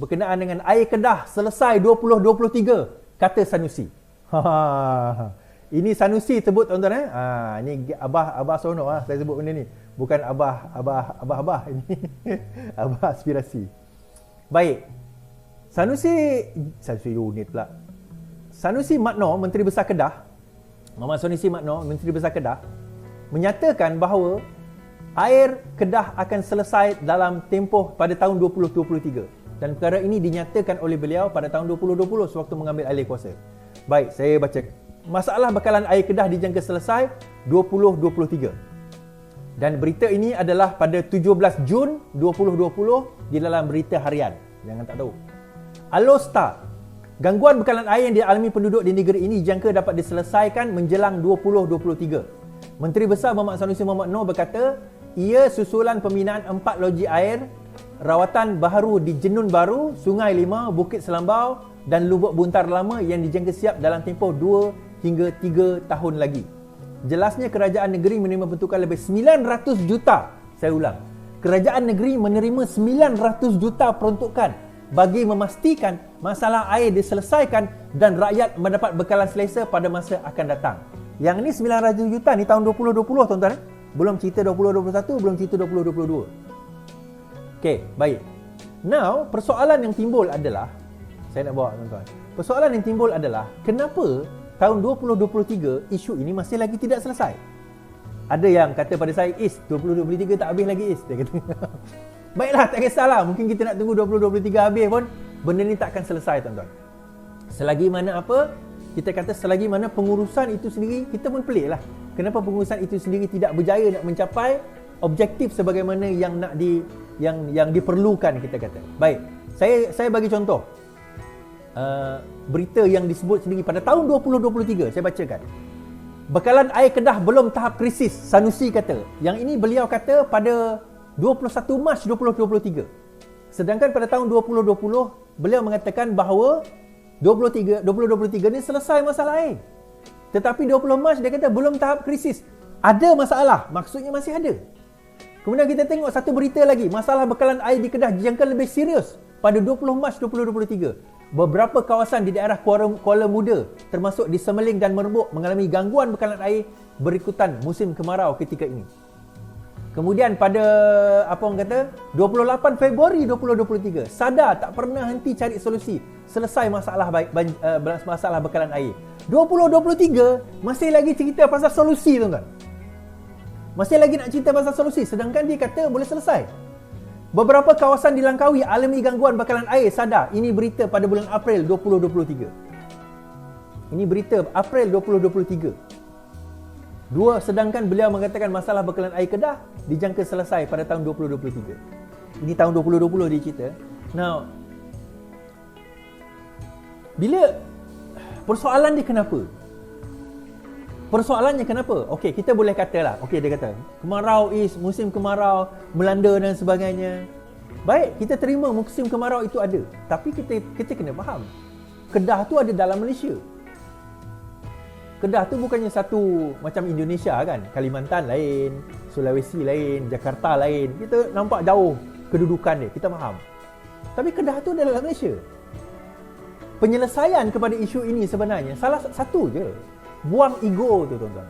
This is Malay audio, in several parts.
berkenaan dengan air Kedah selesai 2023, kata Sanusi. Ini Sanusi sebut tuan-tuan. Ini Abah Sono saya sebut benda ni. Bukan Abah ini. Abah aspirasi. Baik. Sanusi unit pula. Sanusi Magno, Menteri Besar Kedah, Muhammad Sanusi Magno, Menteri Besar Kedah, menyatakan bahawa air Kedah akan selesai dalam tempoh pada tahun 2023. Dan perkara ini dinyatakan oleh beliau pada tahun 2020 sewaktu mengambil alih kuasa. Baik, saya baca. Masalah bekalan air Kedah dijangka selesai 2023. Dan berita ini adalah pada 17 Jun 2020 di dalam berita harian. Jangan tak tahu. Alostar. Gangguan bekalan air yang dialami penduduk di negeri ini dijangka dapat diselesaikan menjelang 2023. Menteri Besar Muhammad Sanusi Muhammad Noor berkata, ia susulan pembinaan 4 loji air rawatan baharu di Jenun Baru, Sungai Lima, Bukit Selambau dan Lubuk Buntar Lama yang dijangka siap dalam tempoh 2 hingga 3 tahun lagi. Jelasnya kerajaan negeri menerima bentukan lebih 900 juta. Saya ulang. Kerajaan negeri menerima 900 juta peruntukan bagi memastikan masalah air diselesaikan dan rakyat mendapat bekalan selesa pada masa akan datang. Yang ni 900 juta ni tahun 2020 tuan-tuan. Belum cerita 2021, belum cerita 2022. Okey, baik. Now, persoalan yang timbul adalah, saya nak bawa tuan-tuan. Persoalan yang timbul adalah, kenapa tahun 2023 isu ini masih lagi tidak selesai? Ada yang kata pada saya, 2023 tak habis lagi dia kata. Baiklah, tak kisahlah. Mungkin kita nak tunggu 2023 habis pun, benda ni tak akan selesai tuan-tuan. Selagi mana apa? Kita kata selagi mana pengurusan itu sendiri, kita pun pelik lah. Kenapa pengurusan itu sendiri tidak berjaya nak mencapai objektif sebagaimana yang nak yang diperlukan, kita kata. Baik, saya bagi contoh. Berita yang disebut sendiri pada tahun 2023, saya bacakan. Bekalan air Kedah belum tahap krisis, Sanusi kata. Yang ini beliau kata pada 21 Mac 2023. Sedangkan pada tahun 2020 beliau mengatakan bahawa 2023 ni selesai masalah air. Tetapi 20 Mac dia kata belum tahap krisis. Ada masalah, maksudnya masih ada. Kemudian kita tengok satu berita lagi, masalah bekalan air di Kedah dijangka lebih serius pada 20 Mac 2023. Beberapa kawasan di daerah Kuala Muda termasuk di Semeling dan Merbuk mengalami gangguan bekalan air berikutan musim kemarau ketika ini. Kemudian pada 28 Februari 2023, sadar tak pernah henti cari solusi selesai masalah masalah bekalan air. 2023 masih lagi cerita pasal solusi tuan-tuan. Masih lagi nak cerita pasal solusi sedangkan dia kata boleh selesai. Beberapa kawasan di Langkawi alami gangguan bekalan air, sadar. Ini berita pada bulan April 2023. Ini berita April 2023. Sedangkan beliau mengatakan masalah bekalan air Kedah dijangka selesai pada tahun 2023. Ini tahun 2020 dia cerita. Now, bila persoalan dia kenapa? Persoalannya kenapa? Okey, kita boleh katalah. Okey, dia kata kemarau musim kemarau melanda dan sebagainya. Baik, kita terima musim kemarau itu ada. Tapi kita kena faham. Kedah tu ada dalam Malaysia. Kedah tu bukannya satu macam Indonesia kan. Kalimantan lain, Sulawesi lain, Jakarta lain. Kita nampak jauh kedudukan dia, kita faham. Tapi Kedah tu adalah Malaysia. Penyelesaian kepada isu ini sebenarnya salah satu je. Buang ego tu tuan-tuan.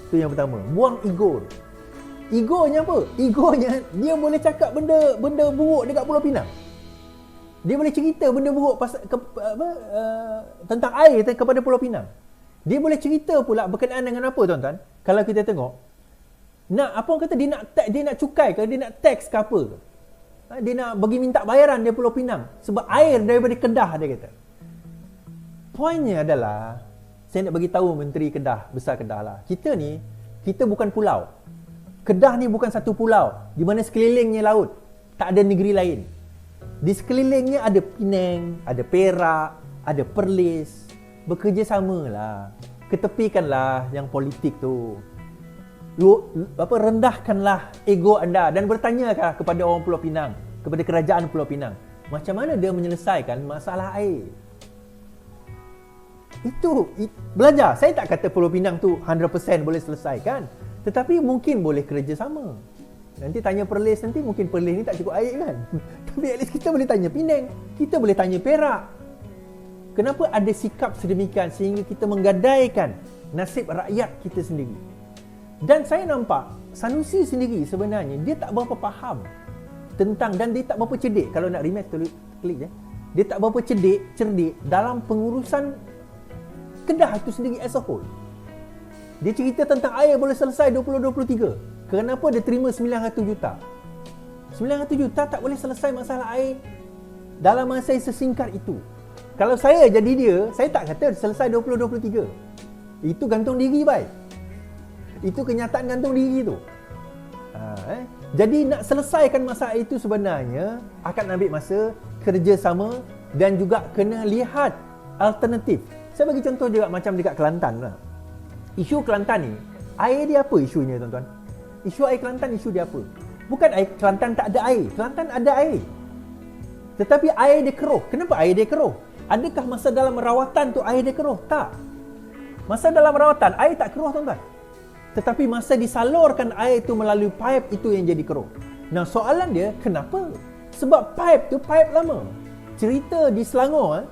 Itu yang pertama, buang ego. Egonya apa? Egonya dia boleh cakap benda buruk dekat Pulau Pinang. Dia boleh cerita benda buruk tentang air kepada Pulau Pinang. Dia boleh cerita pula berkenaan dengan apa tuan-tuan? Kalau kita tengok, apa orang kata dia nak cukai ke, dia nak tax ke apa ke? Dia nak bagi minta bayaran dia Pulau Pinang sebab air daripada Kedah, dia kata. Poinnya adalah saya nak bagi tahu Menteri Kedah, Besar Kedah lah. Kita bukan pulau. Kedah ni bukan satu pulau di mana sekelilingnya laut. Tak ada negeri lain. Di sekelilingnya ada Penang, ada Perak, ada Perlis. Bekerjasamalah. Ketepikanlah yang politik tu. Rendahkanlah ego anda dan bertanyalah kepada orang Pulau Pinang, kepada kerajaan Pulau Pinang, macam mana dia menyelesaikan masalah air. Itu belajar. Saya tak kata Pulau Pinang tu 100% boleh selesaikan, tetapi mungkin boleh kerjasama. Nanti tanya Perlis, nanti mungkin Perlis ni tak cukup air kan. Tapi at least kita boleh tanya Penang, kita boleh tanya Perak. Kenapa ada sikap sedemikian sehingga kita menggadaikan nasib rakyat kita sendiri? Dan saya nampak Sanusi sendiri sebenarnya dia tak berapa faham tentang, dan dia tak berapa cerdik. Kalau nak rematch klik je. Dia tak berapa cerdik dalam pengurusan Kedah itu sendiri as a whole. Dia cerita tentang air boleh selesai 2023. Kenapa dia terima 900 juta? 900 juta tak boleh selesai masalah air dalam masa yang sesingkat itu. Kalau saya jadi dia, saya tak kata selesai 2023. Itu gantung diri baik. Itu kenyataan gantung diri tu. Jadi nak selesaikan masalah itu sebenarnya akan ambil masa, kerjasama dan juga kena lihat alternatif. Saya bagi contoh juga macam dekat Kelantan lah. Isu Kelantan ni, air dia apa isunya tuan-tuan? Isu air Kelantan, isu dia apa? Bukan air Kelantan tak ada air. Kelantan ada air. Tetapi air dia keruh. Kenapa air dia keruh? Adakah masa dalam rawatan tu air dia keruh? Tak. Masa dalam rawatan air tak keruh tuan-tuan. Tetapi masa disalurkan air itu melalui pipe itu yang jadi keruh. Nah, soalan dia kenapa? Sebab pipe tu pipe lama. Cerita di Selangor,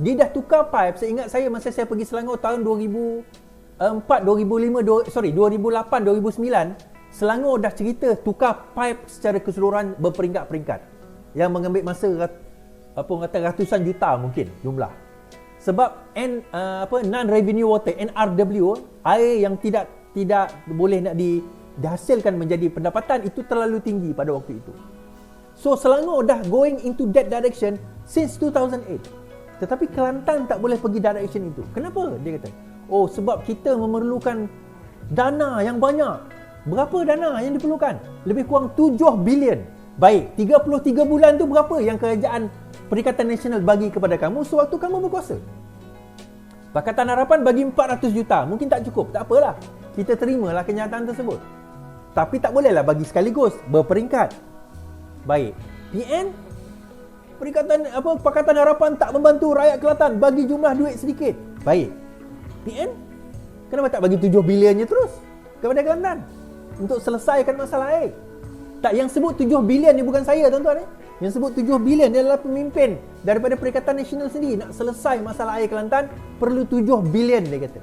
dia dah tukar pipe. Saya ingat saya masa saya pergi Selangor tahun 2008, 2009, Selangor dah cerita tukar pipe secara keseluruhan berperingkat-peringkat. Yang mengambil masa ratusan juta mungkin jumlah. Sebab non-revenue water, NRW, air yang tidak boleh nak dihasilkan menjadi pendapatan itu terlalu tinggi pada waktu itu. So Selangor dah going into that direction since 2008. Tetapi Kelantan tak boleh pergi direction itu. Kenapa? Dia kata, oh sebab kita memerlukan dana yang banyak. Berapa dana yang diperlukan? Lebih kurang 7 bilion. Baik, 33 bulan tu berapa yang kerajaan Perikatan Nasional bagi kepada kamu sewaktu kamu berkuasa? Pakatan Harapan bagi 400 juta. Mungkin tak cukup, tak apalah. Kita terimalah kenyataan tersebut. Tapi tak bolehlah bagi sekaligus, berperingkat. Baik, PN Pakatan Harapan tak membantu rakyat Kelantan, bagi jumlah duit sedikit. Baik, PN kenapa tak bagi 7 bilionnya terus kepada Kelantan untuk selesaikan masalah air? Tak, yang sebut 7 bilion ni bukan saya tuan-tuan. Yang sebut 7 bilion dia adalah pemimpin daripada Perikatan Nasional sendiri. Nak selesai masalah air Kelantan perlu 7 bilion dia kata.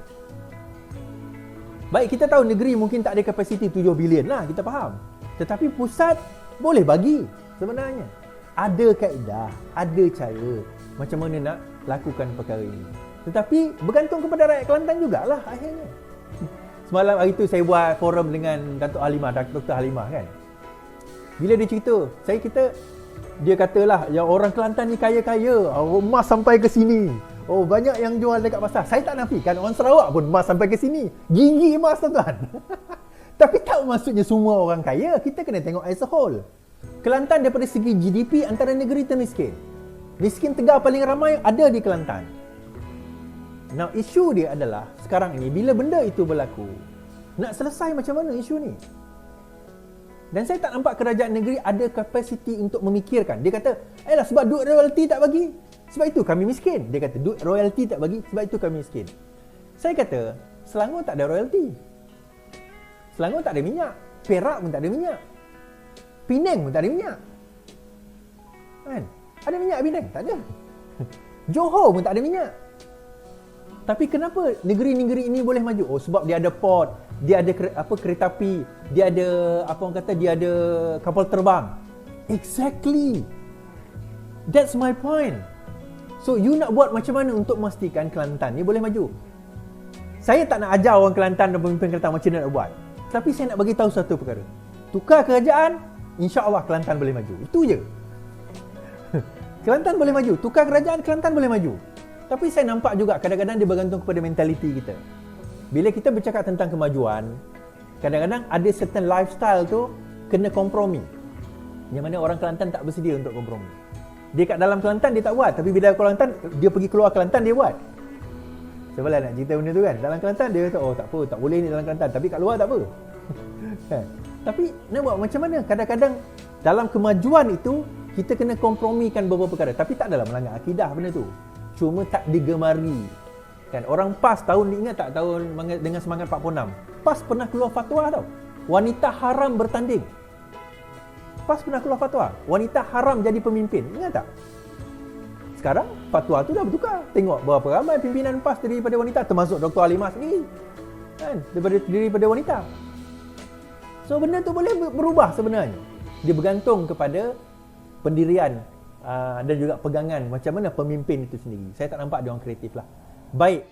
Baik, kita tahu negeri mungkin tak ada kapasiti 7 bilion lah, kita faham. Tetapi pusat boleh bagi sebenarnya. Ada kaedah, ada cara macam mana nak lakukan perkara ini. Tetapi bergantung kepada rakyat Kelantan jugalah akhirnya. Semalam hari tu saya buat forum dengan Datuk Halimah, Dr. Halimah kan. Bila dia cerita, dia katalah yang orang Kelantan ni kaya-kaya, emas sampai ke sini. Oh, banyak yang jual dekat pasar. Saya tak nafikan orang Sarawak pun emas sampai ke sini. Gigi emas tuan-tuan. Tapi tak maksudnya semua orang kaya. Kita kena tengok as a whole. Kelantan daripada segi GDP antara negeri termiskin. Miskin Tegar paling ramai ada di Kelantan. Now, isu dia adalah sekarang ini bila benda itu berlaku, nak selesai macam mana isu ni? Dan saya tak nampak kerajaan negeri ada kapasiti untuk memikirkan. Dia kata, sebab duit royalty tak bagi, sebab itu kami miskin. Dia kata, duit royalty tak bagi, sebab itu kami miskin. Saya kata, Selangor tak ada royalty. Selangor tak ada minyak. Perak pun tak ada minyak. Penang pun tak ada minyak. Kan? Ada minyak Penang? Tak ada. Johor pun tak ada minyak. Tapi kenapa negeri-negeri ini boleh maju? Oh, sebab dia ada port, dia ada kereta api, dia ada dia ada kapal terbang. Exactly. That's my point. So you nak buat macam mana untuk memastikan Kelantan ni boleh maju? Saya tak nak ajar orang Kelantan dan pemimpin Kelantan macam mana nak buat. Tapi saya nak bagi tahu satu perkara. Tukar kerajaan, insya-Allah Kelantan boleh maju. Itu je. Kelantan boleh maju. Tukar kerajaan, Kelantan boleh maju. Tapi saya nampak juga kadang-kadang dia bergantung kepada mentaliti kita. Bila kita bercakap tentang kemajuan, kadang-kadang ada certain lifestyle tu kena kompromi. Yang mana orang Kelantan tak bersedia untuk kompromi. Dia kat dalam Kelantan dia tak buat, tapi bila Kelantan dia pergi keluar Kelantan dia buat. Saya malah nak cerita benda tu kan. Dalam Kelantan dia kata, oh tak apa, tak boleh ni dalam Kelantan, tapi kat luar tak apa. Kan? Tapi nak buat macam mana? Kadang-kadang dalam kemajuan itu kita kena kompromikan beberapa perkara, tapi tak dalam melanggar akidah benda tu. Cuma tak digemari. Kan orang PAS tahun ni, ingat tak tahun dengan semangat 46? PAS pernah keluar fatwa tau. wanita haram bertanding. PAS pernah keluar fatwa, wanita haram jadi pemimpin. Ingat tak? Sekarang fatwa tu dah bertukar. Tengok berapa ramai pimpinan PAS daripada wanita, termasuk Dr. Halimah sendiri. Kan? Daripada wanita. So benda tu boleh berubah sebenarnya. Dia bergantung kepada pendirian dan juga pegangan macam mana pemimpin itu sendiri. Saya tak nampak dia orang kreatif lah. Baik.